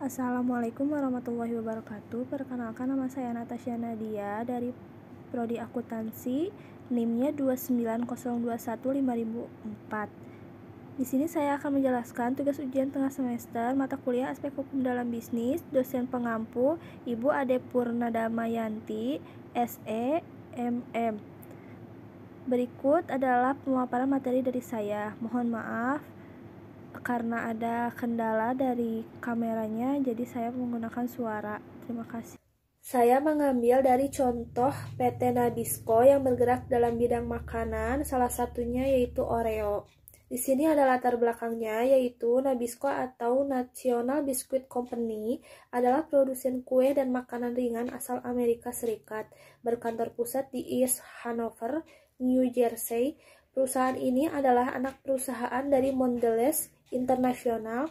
Assalamualaikum warahmatullahi wabarakatuh. Perkenalkan, nama saya Natasha Nadia dari Prodi Akuntansi, NIM-nya 290215004. Di sini saya akan menjelaskan tugas ujian tengah semester mata kuliah aspek hukum dalam bisnis. Dosen pengampu Ibu Ade Purnadamayanti, SE, MM. Berikut adalah pemaparan materi dari saya. Mohon maaf karena ada kendala dari kameranya, jadi saya menggunakan suara. Terima kasih. Saya mengambil dari contoh PT Nabisco yang bergerak dalam bidang makanan, salah satunya yaitu Oreo. Di sini ada latar belakangnya, yaitu Nabisco atau National Biscuit Company adalah produsen kue dan makanan ringan asal Amerika Serikat, berkantor pusat di East Hanover, New Jersey. Perusahaan ini adalah anak perusahaan dari Mondelez International.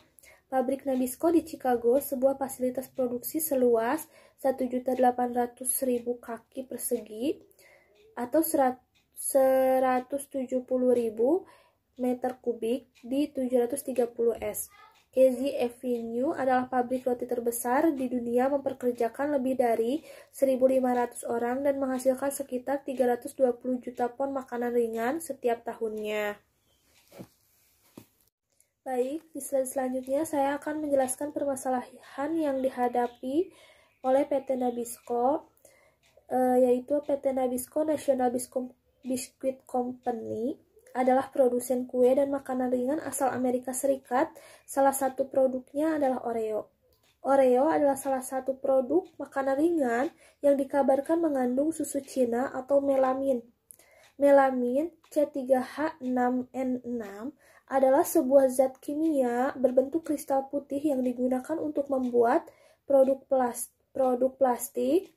Pabrik Nabisco di Chicago, sebuah fasilitas produksi seluas 1.800.000 kaki persegi atau 170.000 meter kubik di 730 S. Casey Avenue adalah pabrik roti terbesar di dunia, mempekerjakan lebih dari 1.500 orang dan menghasilkan sekitar 320 juta pon makanan ringan setiap tahunnya. Baik, di slide selanjutnya saya akan menjelaskan permasalahan yang dihadapi oleh PT Nabisco, yaitu PT Nabisco National Biscuit Company adalah produsen kue dan makanan ringan asal Amerika Serikat. Salah satu produknya adalah Oreo. Oreo adalah salah satu produk makanan ringan yang dikabarkan mengandung susu Cina atau melamin. Melamin C3H6N6 adalah sebuah zat kimia berbentuk kristal putih yang digunakan untuk membuat produk plastik,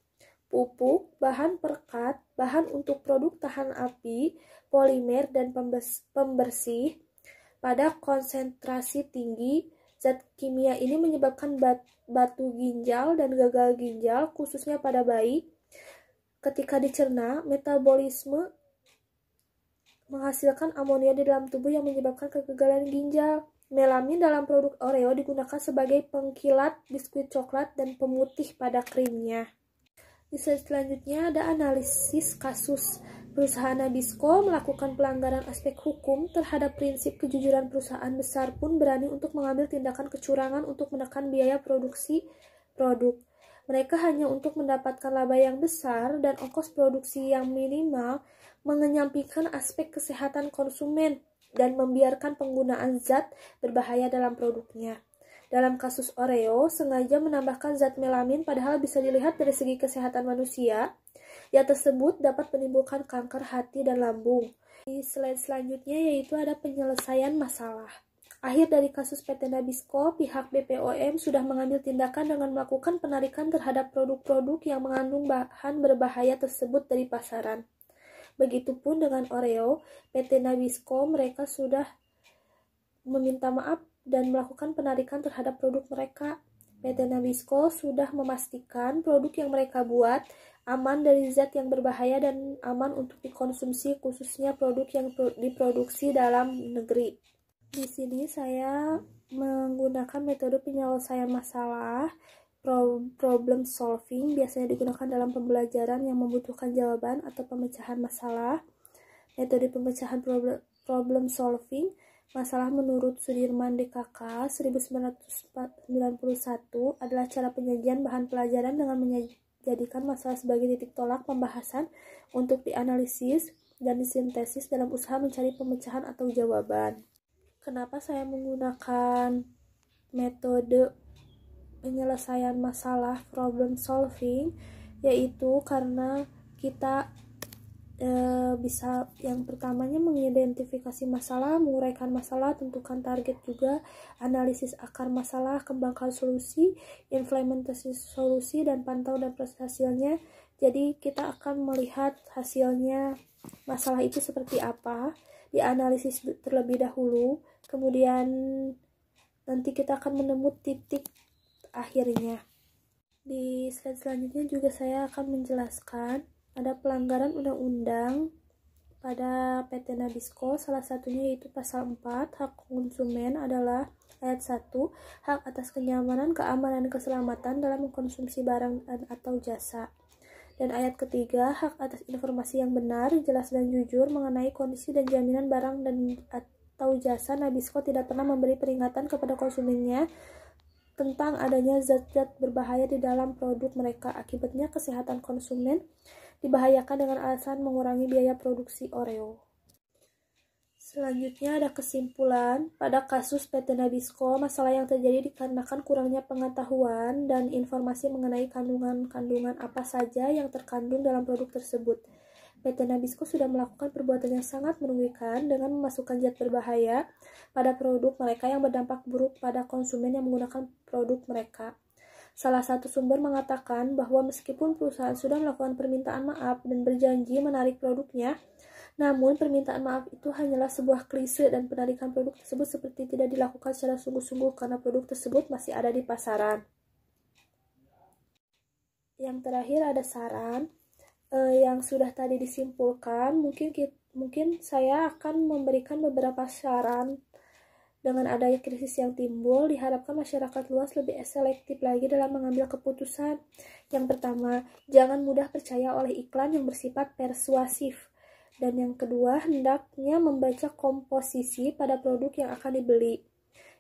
pupuk, bahan perekat, bahan untuk produk tahan api, polimer, dan pembersih. Pada konsentrasi tinggi, zat kimia ini menyebabkan batu ginjal dan gagal ginjal, khususnya pada bayi. Ketika dicerna, metabolisme menghasilkan amonia di dalam tubuh yang menyebabkan kegagalan ginjal. Melamin dalam produk Oreo digunakan sebagai pengkilat biskuit coklat dan pemutih pada krimnya. Di slide selanjutnya ada analisis kasus. Perusahaan Nabisco melakukan pelanggaran aspek hukum terhadap prinsip kejujuran. Perusahaan besar pun berani untuk mengambil tindakan kecurangan untuk menekan biaya produksi produk. Mereka hanya untuk mendapatkan laba yang besar dan ongkos produksi yang minimal, mengenyampingkan aspek kesehatan konsumen dan membiarkan penggunaan zat berbahaya dalam produknya. Dalam kasus Oreo, sengaja menambahkan zat melamin padahal bisa dilihat dari segi kesehatan manusia. Zat tersebut dapat menimbulkan kanker hati dan lambung. Di slide selanjutnya yaitu ada penyelesaian masalah. Akhir dari kasus PT Nabisco, pihak BPOM sudah mengambil tindakan dengan melakukan penarikan terhadap produk-produk yang mengandung bahan berbahaya tersebut dari pasaran. Begitupun dengan Oreo, PT Nabisco mereka sudah meminta maaf dan melakukan penarikan terhadap produk mereka. PT Nabisco sudah memastikan produk yang mereka buat aman dari zat yang berbahaya dan aman untuk dikonsumsi, khususnya produk yang diproduksi dalam negeri. Di sini saya menggunakan metode penyelesaian masalah, problem solving, biasanya digunakan dalam pembelajaran yang membutuhkan jawaban atau pemecahan masalah. Metode pemecahan problem solving, masalah menurut Sudirman DKK 1991 adalah cara penyajian bahan pelajaran dengan menjadikan masalah sebagai titik tolak pembahasan untuk dianalisis dan disintesis dalam usaha mencari pemecahan atau jawaban. Kenapa saya menggunakan metode penyelesaian masalah problem solving, yaitu karena kita bisa yang pertamanya mengidentifikasi masalah, menguraikan masalah, tentukan target juga, analisis akar masalah, kembangkan solusi, implementasi solusi, dan pantau dan proses hasilnya. Jadi kita akan melihat hasilnya masalah itu seperti apa, dianalisis terlebih dahulu, kemudian nanti kita akan menemukan titik akhirnya. Di slide selanjutnya juga saya akan menjelaskan ada pelanggaran undang-undang pada PT Nabisco, salah satunya yaitu pasal 4, hak konsumen adalah ayat 1, hak atas kenyamanan, keamanan, dan keselamatan dalam mengkonsumsi barang dan atau jasa. Dan ayat ketiga, hak atas informasi yang benar, jelas dan jujur mengenai kondisi dan jaminan barang dan atau jasa. Nabisco tidak pernah memberi peringatan kepada konsumennya tentang adanya zat-zat berbahaya di dalam produk mereka. Akibatnya kesehatan konsumen dibahayakan dengan alasan mengurangi biaya produksi Oreo. Selanjutnya ada kesimpulan. Pada kasus PT Nabisco, masalah yang terjadi dikarenakan kurangnya pengetahuan dan informasi mengenai kandungan-kandungan apa saja yang terkandung dalam produk tersebut. PT Nabisco sudah melakukan perbuatan yang sangat merugikan dengan memasukkan zat berbahaya pada produk mereka yang berdampak buruk pada konsumen yang menggunakan produk mereka. Salah satu sumber mengatakan bahwa meskipun perusahaan sudah melakukan permintaan maaf dan berjanji menarik produknya, namun permintaan maaf itu hanyalah sebuah klise dan penarikan produk tersebut seperti tidak dilakukan secara sungguh-sungguh karena produk tersebut masih ada di pasaran. Yang terakhir ada saran yang sudah tadi disimpulkan. Mungkin saya akan memberikan beberapa saran. Dengan adanya krisis yang timbul, diharapkan masyarakat luas lebih selektif lagi dalam mengambil keputusan. Yang pertama, jangan mudah percaya oleh iklan yang bersifat persuasif. Dan yang kedua, hendaknya membaca komposisi pada produk yang akan dibeli.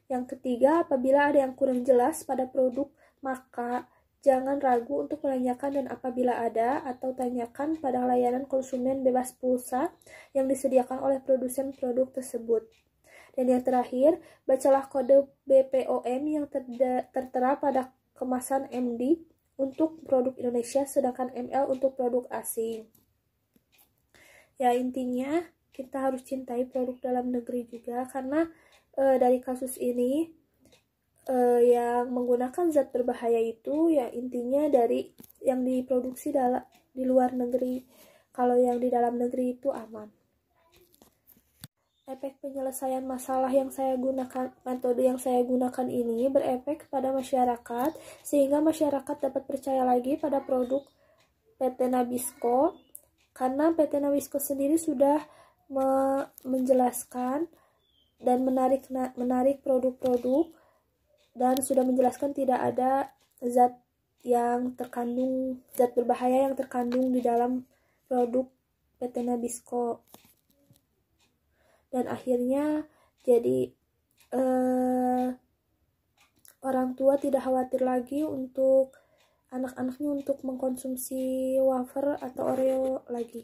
Yang ketiga, apabila ada yang kurang jelas pada produk, maka jangan ragu untuk menanyakan, dan apabila ada, atau tanyakan pada layanan konsumen bebas pulsa yang disediakan oleh produsen produk tersebut. Dan yang terakhir, bacalah kode BPOM yang tertera pada kemasan MD untuk produk Indonesia, sedangkan ML untuk produk asing. Ya, intinya kita harus cintai produk dalam negeri juga, karena dari kasus ini yang menggunakan zat berbahaya itu ya intinya dari yang diproduksi di luar negeri. Kalau yang di dalam negeri itu aman. Efek penyelesaian masalah yang saya gunakan, metode yang saya gunakan ini berefek kepada masyarakat sehingga masyarakat dapat percaya lagi pada produk PT Nabisco. Karena PT Nabisco sendiri sudah menjelaskan dan menarik produk-produk dan sudah menjelaskan tidak ada zat berbahaya yang terkandung di dalam produk PT Nabisco. Dan akhirnya jadi orang tua tidak khawatir lagi untuk anak-anaknya untuk mengkonsumsi wafer atau Oreo lagi.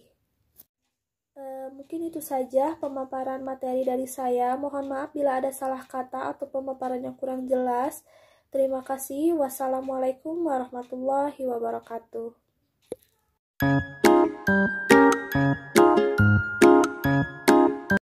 Mungkin itu saja pemaparan materi dari saya. Mohon maaf bila ada salah kata atau pemaparan yang kurang jelas. Terima kasih. Wassalamualaikum warahmatullahi wabarakatuh.